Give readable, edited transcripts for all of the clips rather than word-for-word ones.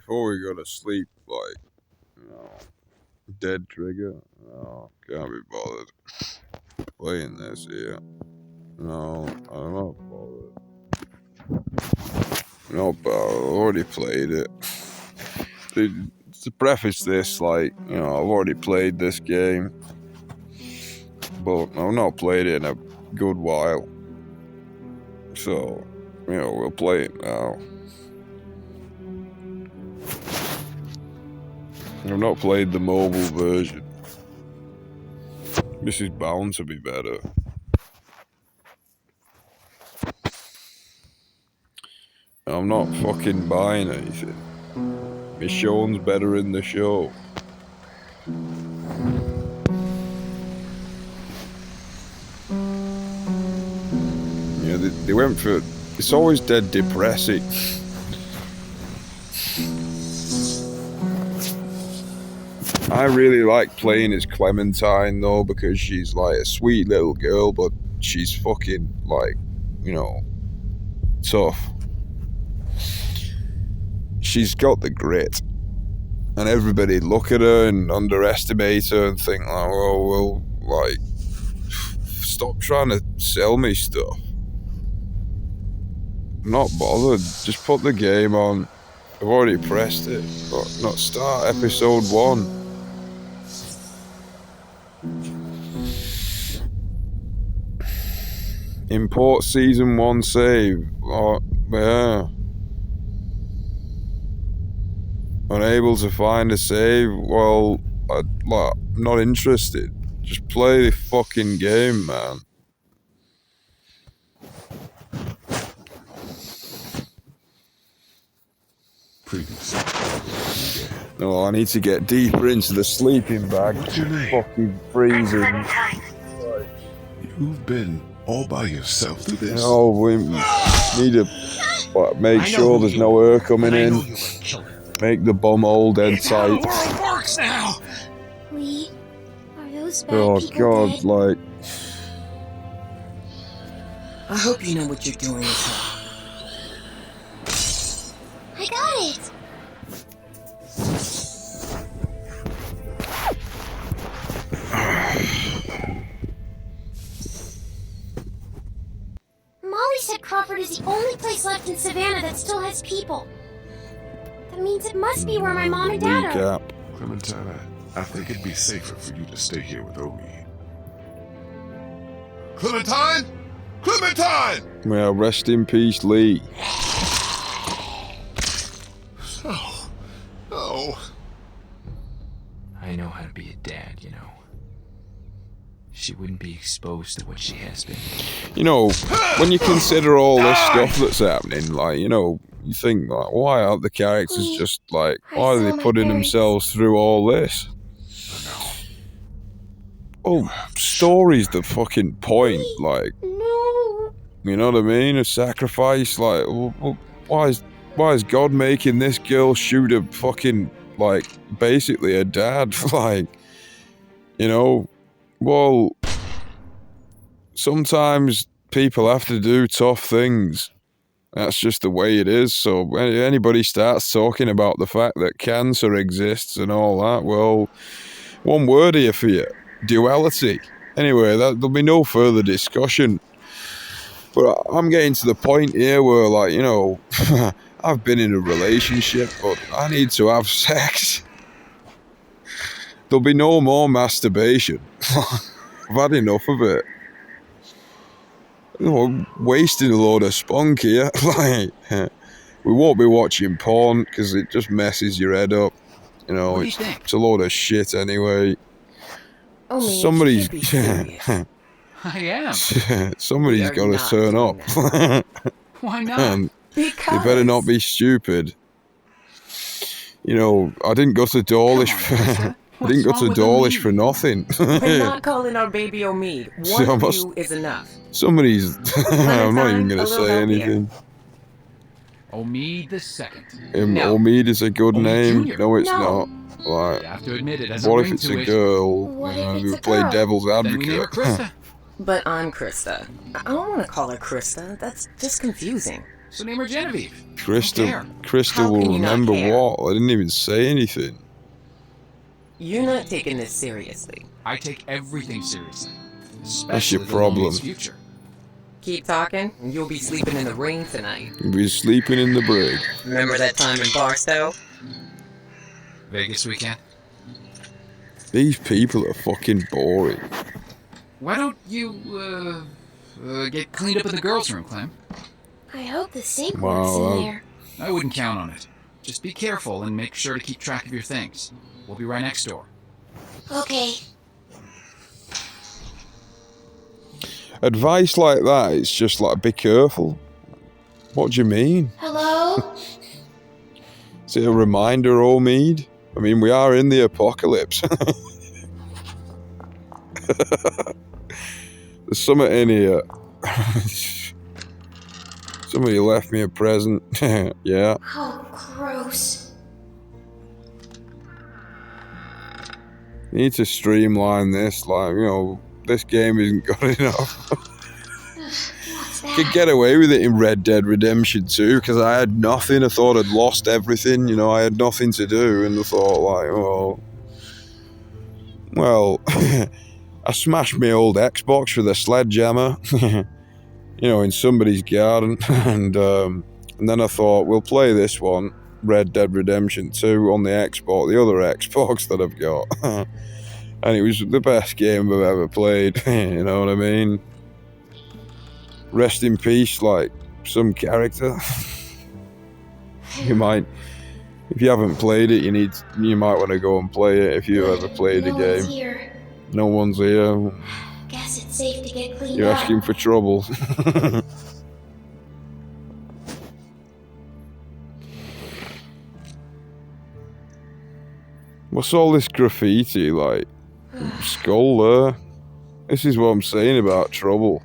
before we go to sleep, like, you know, dead trigger. No, can't be bothered playing this here. No, I'm not bothered. No, but I've already played it. To preface this, like, you know, I've already played this game, but I've not played it in a good while. So, you know, we'll play it now. I've not played the mobile version. This is bound to be better. I'm not fucking buying anything. Michonne's better in the show. Yeah, they went for... It's always dead depressing. I really like playing as Clementine, though, because she's like a sweet little girl, but she's fucking, like, you know, tough. She's got the grit. And everybody look at her and underestimate her and think, like, well, like, stop trying to sell me stuff. I'm not bothered. Just put the game on. I've already pressed it. But not start episode 1. Import season 1 save. Oh, yeah. Unable to find a save? Well, I'm not interested. Just play the fucking game, man. No, I need to get deeper into the sleeping bag. What's your name? Fucking freezing. You've been all by yourself through this? No, we need to make sure there's no air coming in. Make the bum hole dead tight. The world works now. Lee, are those bad Oh people God, dead? like. I hope you know what you're doing is wrong. I got it. Molly said Crawford is the only place left in Savannah that still has people. That means it must be where my mom and dad are. Recap. Clementine, I think it'd be safer for you to stay here with Omi. Clementine? Clementine! Well, rest in peace, Lee. Oh. Oh. I know how to be a dad, you know. She wouldn't be exposed to what she has been. You know, when you consider all this stuff that's happening, like, you know, you think, like, why aren't the characters just, like, why are they putting themselves through all this? Oh, story's the fucking point, like, No. you know what I mean? A sacrifice, like, why is God making this girl shoot a fucking, like, basically a dad? Like, you know, well, sometimes people have to do tough things. That's just the way it is. So when anybody starts talking about the fact that cancer exists and all that, well, one word here for you: duality. Anyway, there'll be no further discussion. But I'm getting to the point here where, like, you know, I've been in a relationship, but I need to have sex. There'll be no more masturbation. I've had enough of it. You know, wasting a load of spunk here. Like, we won't be watching porn because it just messes your head up. You know, What do you think? it's a load of shit anyway. Only Somebody's you should be serious. I am. somebody's We are got to not turn doing up. Why not? And Because you better not be stupid. You know, I didn't go to Dawlish Come on, Krista. I didn't go What's to wrong with Dawlish Omid? for nothing. we're not calling our baby Omid. So One I of must- you is enough. Somebody's... I'm not even going a to little say help here. anything. Omid the second. No. Omid is a good Omid name. Jr. No, it's No. not. Like, You have to admit it has a what ring if it's to a it. girl? What You if know, it's who a play girl? devil's Then we name her advocate. Krista. But I'm Krista. I don't want to call her Krista. That's just confusing. So name her Genevieve. Krista How will can you not remember care? what? I didn't even say anything. You're not taking this seriously. I take everything seriously, That's especially your the problem. Lomi's future. Keep talking, and you'll be sleeping in the rain tonight. You'll be sleeping in the brig. Remember that time in Barstow? Vegas weekend. These people are fucking boring. Why don't you get cleaned up in the girls' room, Clem? I hope the sink Wow, works in that- there. I wouldn't count on it. Just be careful and make sure to keep track of your things. We'll be right next door. Okay. Advice like that, it's just like, be careful. What do you mean? Hello? Is it a reminder, Omid? I mean, we are in the apocalypse. There's something in here. Somebody left me a present. Yeah. Oh, gross. Need to streamline this. Like, you know, this game isn't good enough. What's that? Could get away with it in Red Dead Redemption 2 because I had nothing. I thought I'd lost everything. You know, I had nothing to do, and I thought, like, well, I smashed my old Xbox with a sledgehammer, you know, in somebody's garden, and then I thought, we'll play this one, Red Dead Redemption 2, on the Xbox, the other Xbox that I've got, and it was the best game I've ever played. You know what I mean? Rest in peace, like some character. You might, if you haven't played it, you might want to go and play it if you ever played no a one's game. here. No one's here. Guess it's safe to get cleaned You're up. asking for trouble. What's all this graffiti, like? Skull there? This is what I'm saying about trouble.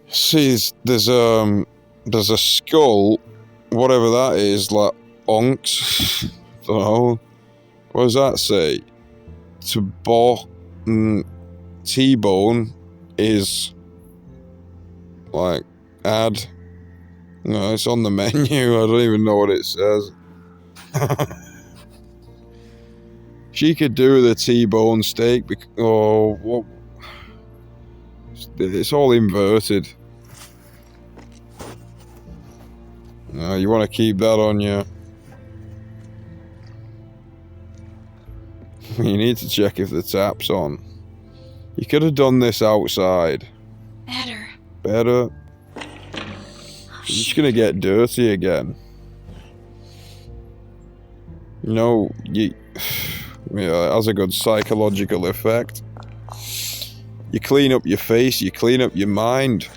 See, there's a skull, whatever that is, like onks. Don't know. What does that say? T-bone is like add. No, it's on the menu. I don't even know what it says. She could do with a T-bone steak. Oh, what? It's all inverted. No, you want to keep that on you. You need to check if the tap's on. You could have done this outside. Better. You're just gonna get dirty again. You know, yeah, it has a good psychological effect. You clean up your face, you clean up your mind.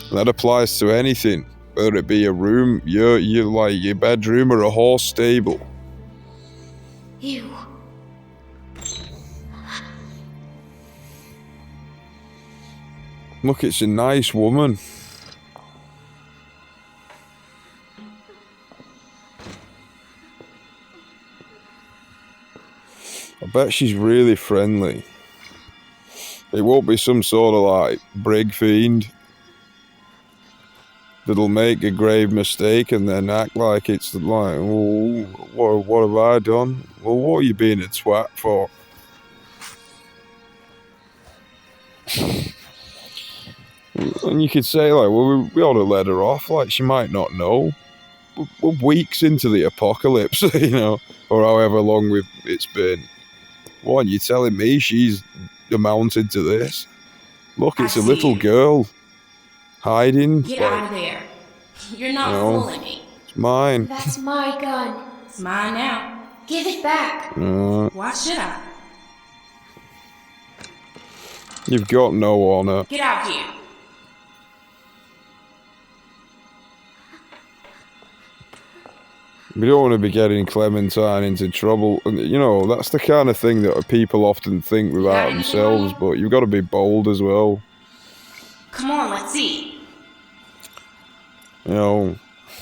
And that applies to anything, whether it be a room, your like your bedroom, or a horse stable. Ew. Look, it's a nice woman. I bet she's really friendly. It won't be some sort of like brig fiend that'll make a grave mistake and then act like it's like, oh, what have I done? Well, what are you being a twat for? And you could say like, well, we ought to let her off. Like, she might not know. We're weeks into the apocalypse, you know, or however long it's been. What, you telling me she's amounted to this? Look, it's a little girl hiding. Get out of there. You're not No. fooling me. It's mine. That's my gun. It's mine now. Give it back. Why should I? You've got no honor. Get out here. We don't want to be getting Clementine into trouble. And, you know, that's the kind of thing that people often think without themselves, but you've got to be bold as well. Come on, let's see. You know,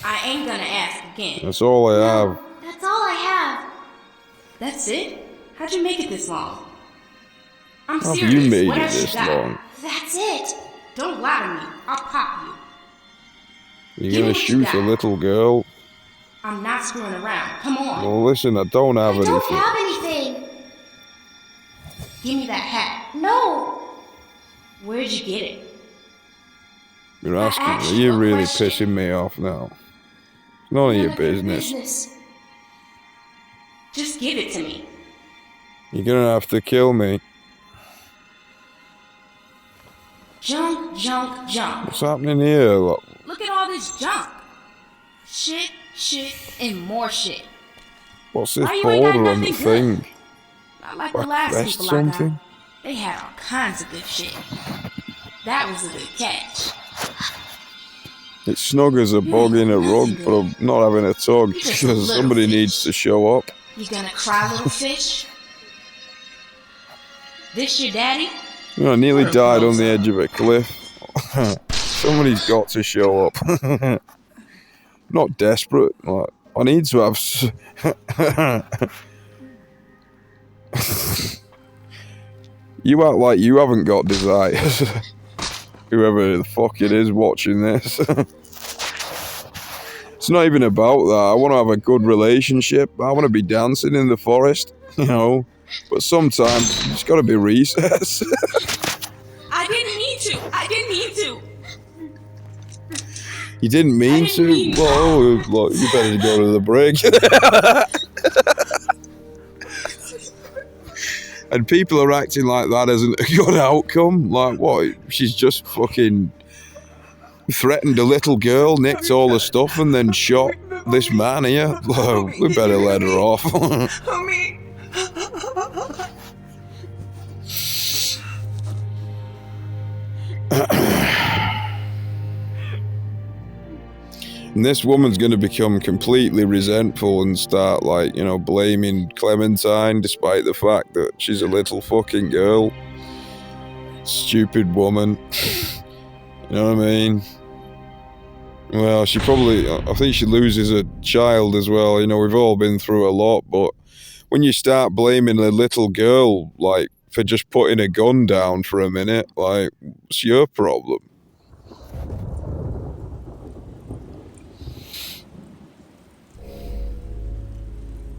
I ain't gonna ask again. that's all I have. That's all I have. That's it? How'd you make it this long? I'm How have serious. you made What it else this got? long? That's it. Don't lie to me. I'll pop you. You're Give me gonna what you shoot a got. little girl? I'm not screwing around. Come on. Well, listen, I don't have I don't anything. have anything. Give me that hat. No. Where'd you get it? You're I asking asked me. you You're a really question. pissing me off now. It's none of your None of your business. business. Just give it to me. You're gonna have to kill me. Junk, junk, junk. What's happening here? Look, Look at all this junk. Shit, shit, and more shit. what's this Why you ain't got border on the nothing good? thing? Not like the Like last rest people I got. something? They had all kinds of good shit. That was a good catch. It's snug as a bug in a rug, but I'm not having a tug You're just a because little somebody fish. needs to show up. You gonna cry, little fish? This your daddy? You know, I nearly died on the edge of a cliff. Somebody's got to show up. Not desperate. Like, I need to have. You act like you haven't got desires. Whoever the fuck it is watching this. It's not even about that. I want to have a good relationship. I want to be dancing in the forest, you know. But sometimes it's got to be recess. I didn't mean to. I didn't mean to. You didn't mean I didn't to? mean to. Well, look, you better go to the break. And people are acting like that isn't a good outcome. Like, what? She's just fucking threatened a little girl, nicked all the stuff, and then shot this man here. Look, we better let her off. Homie. And this woman's going to become completely resentful and start, like, you know, blaming Clementine despite the fact that she's a little fucking girl. Stupid woman. You know what I mean? Well, she probably, I think she loses a child as well. You know, we've all been through a lot, but when you start blaming a little girl, like, for just putting a gun down for a minute, like, what's your problem?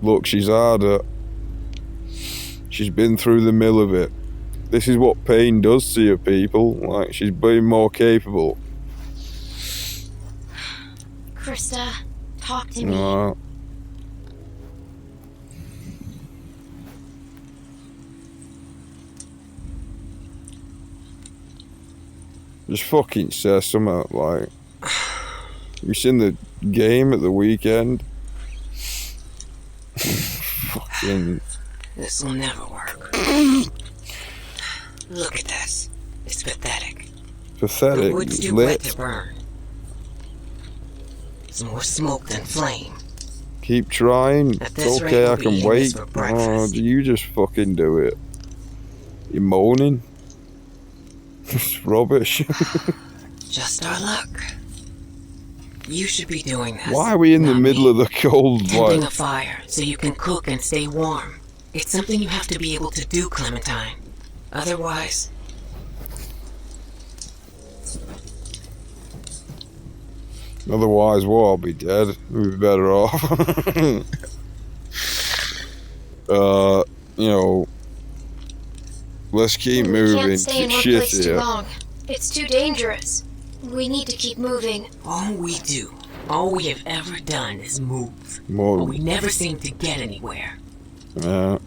Look, she's harder. She's been through the mill of it. This is what pain does to you people. Like, she's been more capable. Krista, talk to me. Just fucking say something like, you seen the game at the weekend? Fucking This'll never work. Look at this. It's pathetic. The pathetic. wood's too wet to Lit. burn. It's more smoke than flame. Keep trying. At It's this rate, okay, I we'll be can eating wait. this for breakfast. You just fucking do it. You're moaning. It's rubbish. Just our luck. You should be doing this. Why are we in the not middle me. of the cold, Tending like? a fire so you can cook and stay warm. It's something you have to be able to do, Clementine. Otherwise, Otherwise, well, I'll be dead. We'd be better off. You know, let's keep We moving. can't stay in one Shit place too here. long. It's too dangerous. We need to keep moving. all we do, all we have ever done is move. More, But we never seem to get anywhere. yeah.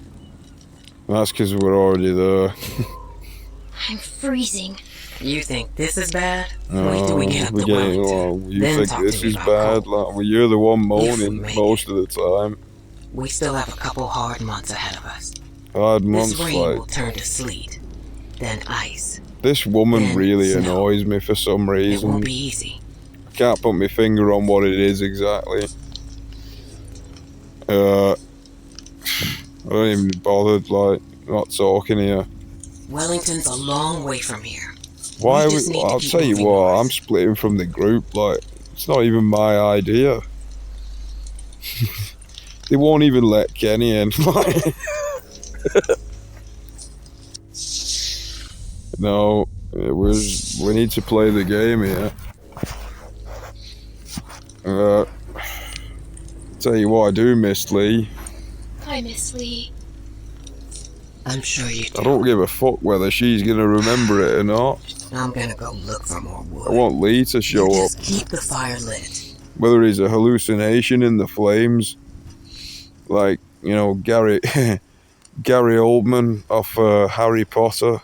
That's because we're already there. I'm freezing. You think this is bad? Wait till we get up we to get- Wellington. well, you Then think talk this to me is about bad? cold. Like, well, you're the one If we moaning make most of the time. We still have a couple hard months ahead of us. Hard This months, rain like, will turn to sleet, then ice. this woman then really snow. annoys me for some It reason. won't be easy. I can't put my finger on what it is exactly. I don't even bother, like, not talking here. Wellington's a long way from here. Why? We just need to I'll keep tell you moving what, north. I'm splitting from the group. Like, it's not even my idea. They won't even let Kenny in. Like, no, We need to play the game here. Tell you what I do miss, Lee. I miss Lee. I'm sure you do. I don't give a fuck whether she's gonna remember it or not. I'm gonna go look for more wood. I want Lee to You show up. just keep the fire lit. Whether he's a hallucination in the flames, like, you know, Gary Gary Oldman off Harry Potter.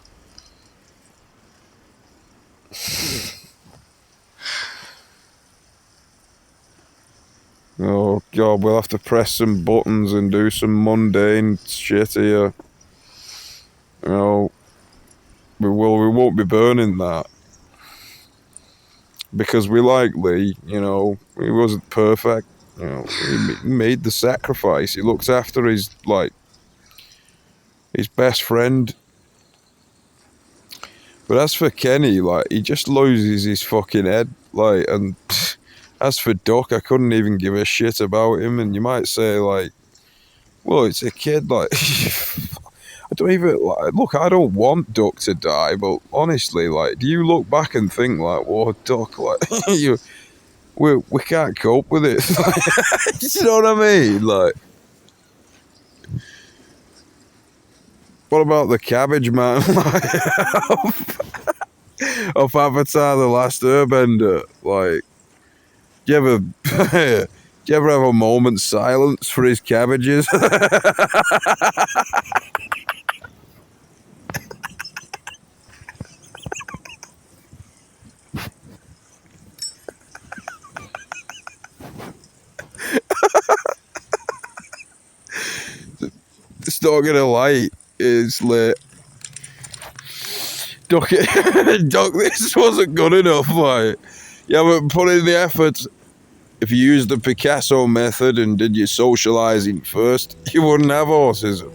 Oh God, we'll have to press some buttons and do some mundane shit here. You know, we won't be burning that. Because we like Lee, you know, he wasn't perfect. You know, he made the sacrifice. He looked after his best friend. But as for Kenny, like, he just loses his fucking head. Like, and as for Duck, I couldn't even give a shit about him. And you might say, like, well, it's a kid, like, I don't even, like, look, I don't want Duck to die, but honestly, like, do you look back and think, like, whoa, Duck, like, we can't cope with it. You know what I mean? Like, what about the Cabbage Man of Avatar: The Last Airbender? Like, do you ever have a moment's silence for his cabbages? It's not gonna light. It's lit. Duck, Duck, this wasn't good enough, like. You haven't put in the effort. If you used the Picasso method and did your socializing first, you wouldn't have autism.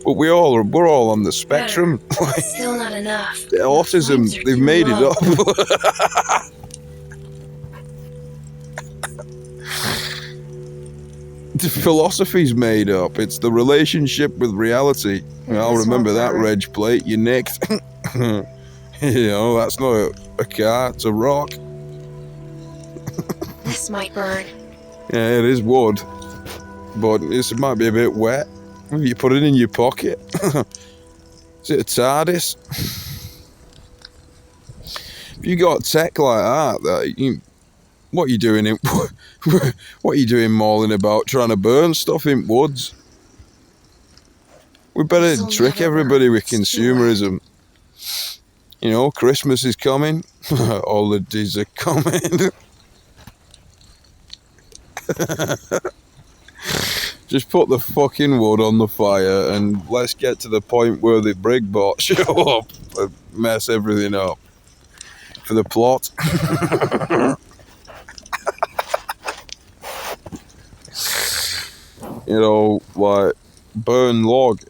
But we're all on the spectrum. Still not enough. The autism, Flames are they've too made low. it up. The philosophy's made up. It's the relationship with reality. I'll remember that reg plate you nicked. You know, that's not a car, it's a rock. This might burn. Yeah, it is wood. But it might be a bit wet. Maybe you put it in your pocket. Is it a TARDIS? If you got tech like that, what are you doing what are you doing mauling about trying to burn stuff in woods? We better This'll trick never everybody with burn. It's too consumerism. You know, Christmas is coming. Holidays are coming. Just put the fucking wood on the fire and let's get to the point where the brig bot show up and mess everything up. For the plot. You know, like, burn log.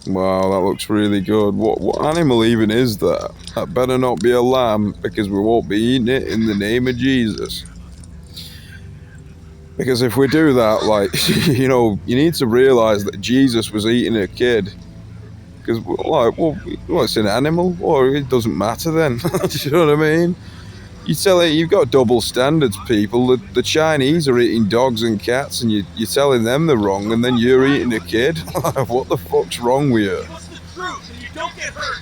Wow, that looks really good. What animal even is that? That better not be a lamb, because we won't be eating it in the name of Jesus. Because if we do that, like, you know, you need to realise that Jesus was eating a kid. Because, like, well, it's an animal, or it doesn't matter then. Do you know what I mean? You've got double standards, people. The Chinese are eating dogs and cats, and you're telling them they're wrong, and then you're eating a kid. What the fuck's wrong with you? What's the truth, and you don't get hurt?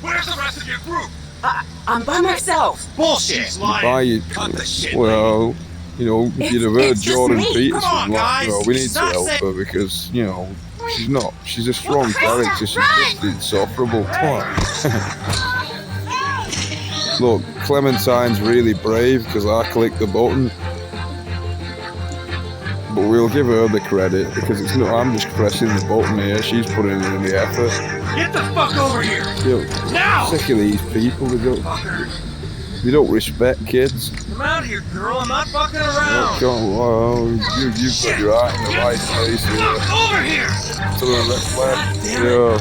Where's the rest of your group? I'm by myself. Bullshit. She's lying. Buy you, Cut the shit. well, you know, if you'd have heard It's just Jordan me. Peterson, Come on, like, guys. you know, we need to Stop help saying- her because, you know, she's a strong character. She's just insufferable. Come on. Look, Clementine's really brave because I clicked the button. But we'll give her the credit because it's not. I'm just pressing the button here. She's putting in the effort. Get the fuck over here. Yo, Now! sick of these people. They don't respect kids. Come out here, girl. I'm not fucking Oh, around. God, you've got your eye in the right place here. Over here. To the left. Yeah.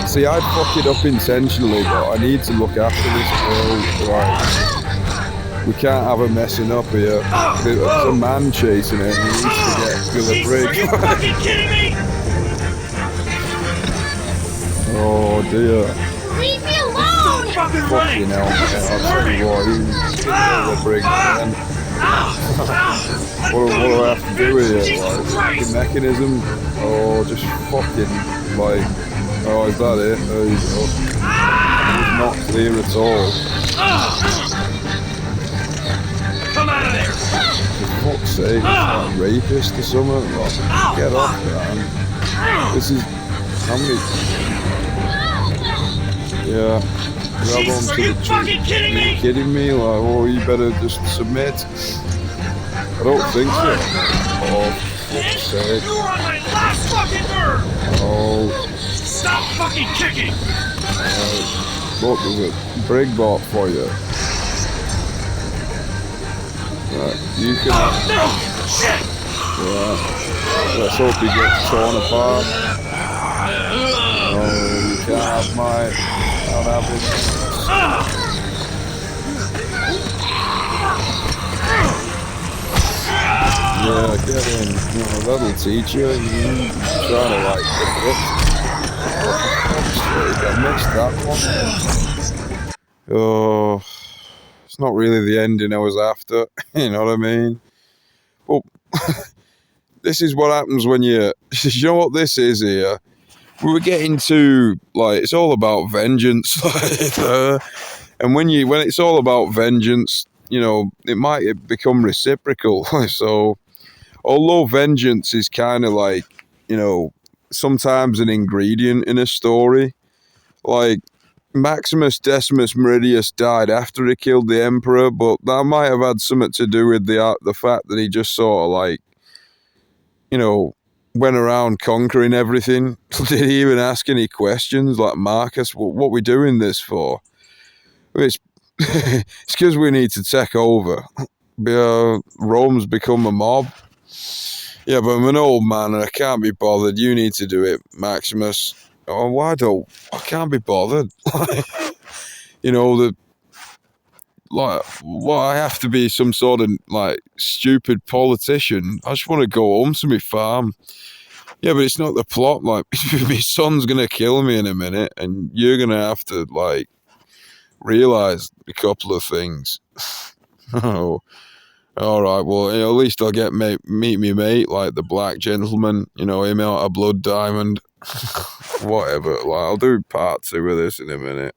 See, I fuck it up intentionally, but I need to look after this girl. Right. We can't have her messing up here. There's a man chasing her and he needs to get to the Are bridge. you fucking kidding me? Oh dear. Leave me alone! Fucking running! Fucking hell. Yeah, I'll tell you what, he needs to get to the bridge then. What do I have to do here? Like, the mechanism? Oh, just fucking, like, oh, is that it? There you go. It's not clear at all. Come out of there! For fuck's sake, it's like rapist or something. Like, get off, man. This is, how many, yeah. Grab Jesus, onto are you the tree. fucking kidding Are you me? kidding me? Like, oh, you better just submit. I don't think so. Oh, for fuck's sake. You are on my last fucking nerve! Oh, Stop fucking kicking! look, there's a brig bot for you. Right, you can. No! Shit! Yeah. Let's hope he gets torn apart. Oh, you can't have my. Can't have it. Yeah, get in. You know, that'll teach you. You're trying to like pick it up. I missed that one. Oh, it's not really the ending I was after. You know what I mean? Well, this is what happens when you. You know what this is here? We were getting to like it's all about vengeance, and when it's all about vengeance, you know, it might become reciprocal. So, although vengeance is kind of like, you know, sometimes an ingredient in a story, like Maximus Decimus Meridius died after he killed the Emperor, but that might have had something to do with the fact that he just sort of like, you know, went around conquering everything. Did he even ask any questions like, Marcus, what we doing this for? It's because we need to take over. Rome's become a mob. Yeah, but I'm an old man and I can't be bothered. You need to do it, Maximus. Oh, why don't I can't be bothered? You know, I have to be some sort of like stupid politician. I just want to go home to my farm. Yeah, but it's not the plot. Like, my son's gonna kill me in a minute, and you're gonna have to like realize a couple of things. Oh, all right. Well, you know, at least I'll get meet me mate, like the black gentleman. You know, him out a blood diamond. Whatever. Like, I'll do part 2 of this in a minute.